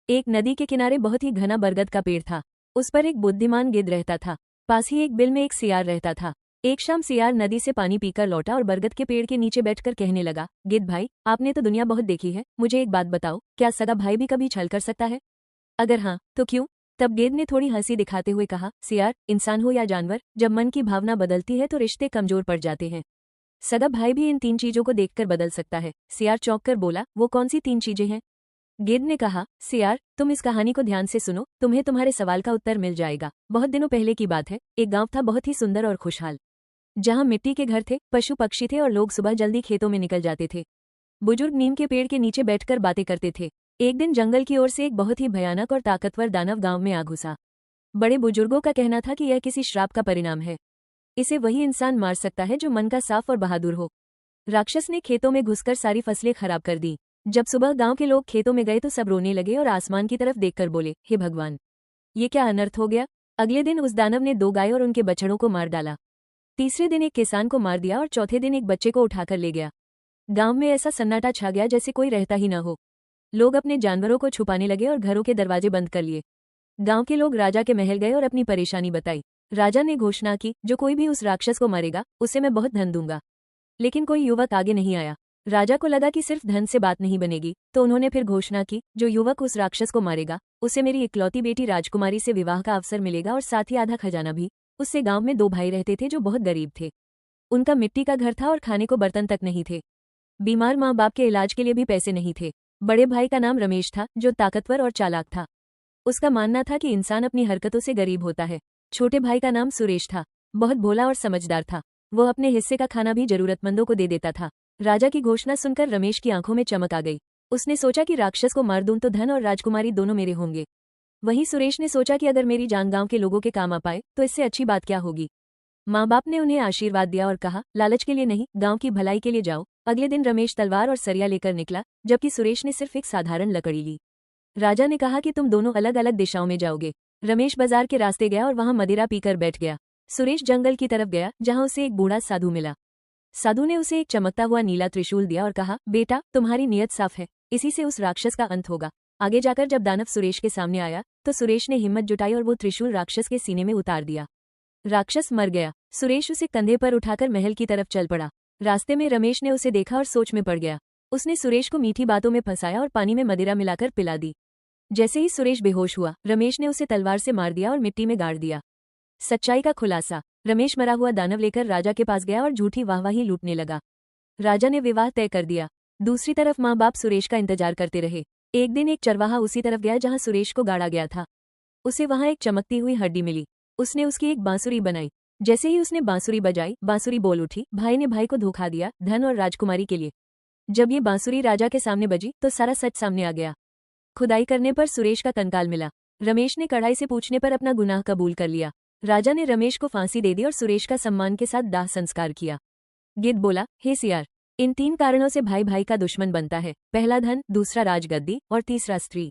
एक नदी के किनारे बहुत ही घना बरगद का पेड़ था। उस पर एक बुद्धिमान गिद्ध रहता था। पास ही एक बिल में एक सियार रहता था। एक शाम सियार नदी से पानी पीकर लौटा और बरगद के पेड़ के नीचे बैठकर कहने लगा, गिद्ध भाई, आपने तो दुनिया बहुत देखी है, मुझे एक बात बताओ, क्या सगा भाई भी कभी छल कर सकता है? अगर हाँ, तो क्यों? तब गिद्ध ने थोड़ी हंसी दिखाते हुए कहा, सियार, इंसान हो या जानवर, जब मन की भावना बदलती है तो रिश्ते कमजोर पड़ जाते हैं। सगा भाई भी इन 3 चीजों को देखकर बदल सकता है। सियार चौंक कर बोला, वो कौन सी 3 चीजें हैं? गिद्ध ने कहा, सियार, तुम इस कहानी को ध्यान से सुनो, तुम्हें तुम्हारे सवाल का उत्तर मिल जाएगा। बहुत दिनों पहले की बात है, एक गांव था बहुत ही सुंदर और खुशहाल, जहां मिट्टी के घर थे, पशु पक्षी थे और लोग सुबह जल्दी खेतों में निकल जाते थे। बुजुर्ग नीम के पेड़ के नीचे बैठकर बातें करते थे। एक दिन जंगल की ओर से एक बहुत ही भयानक और ताकतवर दानव गांव में आ घुसा। बड़े बुजुर्गों का कहना था कि यह किसी श्राप का परिणाम है। इसे वही इंसान मार सकता है जो मन का साफ और बहादुर हो। राक्षस ने खेतों में घुसकर सारी फसलें खराब कर दी। जब सुबह गांव के लोग खेतों में गए तो सब रोने लगे और आसमान की तरफ देखकर बोले, हे भगवान, ये क्या अनर्थ हो गया। अगले दिन उस दानव ने 2 गाय और उनके बछड़ों को मार डाला। तीसरे दिन एक किसान को मार दिया और चौथे दिन एक बच्चे को उठाकर ले गया। गांव में ऐसा सन्नाटा छा गया जैसे कोई रहता ही न हो। लोग अपने जानवरों को छुपाने लगे और घरों के दरवाजे बंद कर लिए। गांव के लोग राजा के महल गए और अपनी परेशानी बताई। राजा ने घोषणा की, जो कोई भी उस राक्षस को मारेगा उसे मैं बहुत धन दूंगा। लेकिन कोई युवक आगे नहीं आया। राजा को लगा कि सिर्फ धन से बात नहीं बनेगी, तो उन्होंने फिर घोषणा की, जो युवक उस राक्षस को मारेगा उसे मेरी इकलौती बेटी राजकुमारी से विवाह का अवसर मिलेगा और साथ ही आधा खजाना भी। उससे गांव में 2 भाई रहते थे जो बहुत गरीब थे। उनका मिट्टी का घर था और खाने को बर्तन तक नहीं थे। बीमार माँ बाप के इलाज के लिए भी पैसे नहीं थे। बड़े भाई का नाम रमेश था, जो ताकतवर और चालाक था। उसका मानना था कि इंसान अपनी हरकतों से गरीब होता है। छोटे भाई का नाम सुरेश था, बहुत भोला और समझदार था। वह अपने हिस्से का खाना भी जरूरतमंदों को दे देता था। राजा की घोषणा सुनकर रमेश की आंखों में चमक आ गई। उसने सोचा कि राक्षस को मार दूं तो धन और राजकुमारी दोनों मेरे होंगे। वहीं सुरेश ने सोचा कि अगर मेरी जान गांव के लोगों के काम आ पाए तो इससे अच्छी बात क्या होगी। माँ बाप ने उन्हें आशीर्वाद दिया और कहा, लालच के लिए नहीं, गांव की भलाई के लिए जाओ। अगले दिन रमेश तलवार और सरिया लेकर निकला, जबकि सुरेश ने सिर्फ एक साधारण लकड़ी ली। राजा ने कहा कि तुम दोनों अलग अलग दिशाओं में जाओगे। रमेश बाजार के रास्ते गया और वहां मदिरा पीकर बैठ गया। सुरेश जंगल की तरफ गया, जहां उसे एक बूढ़ा साधु मिला। साधु ने उसे एक चमकता हुआ नीला त्रिशूल दिया और कहा, बेटा, तुम्हारी नियत साफ है, इसी से उस राक्षस का अंत होगा। आगे जाकर जब दानव सुरेश के सामने आया तो सुरेश ने हिम्मत जुटाई और वो त्रिशूल राक्षस के सीने में उतार दिया। राक्षस मर गया। सुरेश उसे कंधे पर उठाकर महल की तरफ चल पड़ा। रास्ते में रमेश ने उसे देखा और सोच में पड़ गया। उसने सुरेश को मीठी बातों में फंसाया और पानी में मदिरा मिलाकर पिला दी। जैसे ही सुरेश बेहोश हुआ, रमेश ने उसे तलवार से मार दिया और मिट्टी में गाड़ दिया। सच्चाई का खुलासा। रमेश मरा हुआ दानव लेकर राजा के पास गया और झूठी वाहवाही लूटने लगा। राजा ने विवाह तय कर दिया। दूसरी तरफ माँ बाप सुरेश का इंतजार करते रहे। एक दिन एक चरवाहा उसी तरफ गया जहाँ सुरेश को गाड़ा गया था। उसे वहां एक चमकती हुई हड्डी मिली। उसने उसकी एक बांसुरी बनाई। जैसे ही उसने बांसुरी बजाई, बांसुरी बोल उठी, भाई ने भाई को धोखा दिया, धन और राजकुमारी के लिए। जब ये बांसुरी राजा के सामने बजी तो सारा सच सामने आ गया। खुदाई करने पर सुरेश का कंकाल मिला। रमेश ने कढ़ाई से पूछने पर अपना गुनाह कबूल कर लिया। राजा ने रमेश को फांसी दे दी और सुरेश का सम्मान के साथ दाह संस्कार किया। गिद्ध बोला, हे सियार, इन 3 कारणों से भाई भाई का दुश्मन बनता है। पहला धन, दूसरा राजगद्दी और तीसरा स्त्री।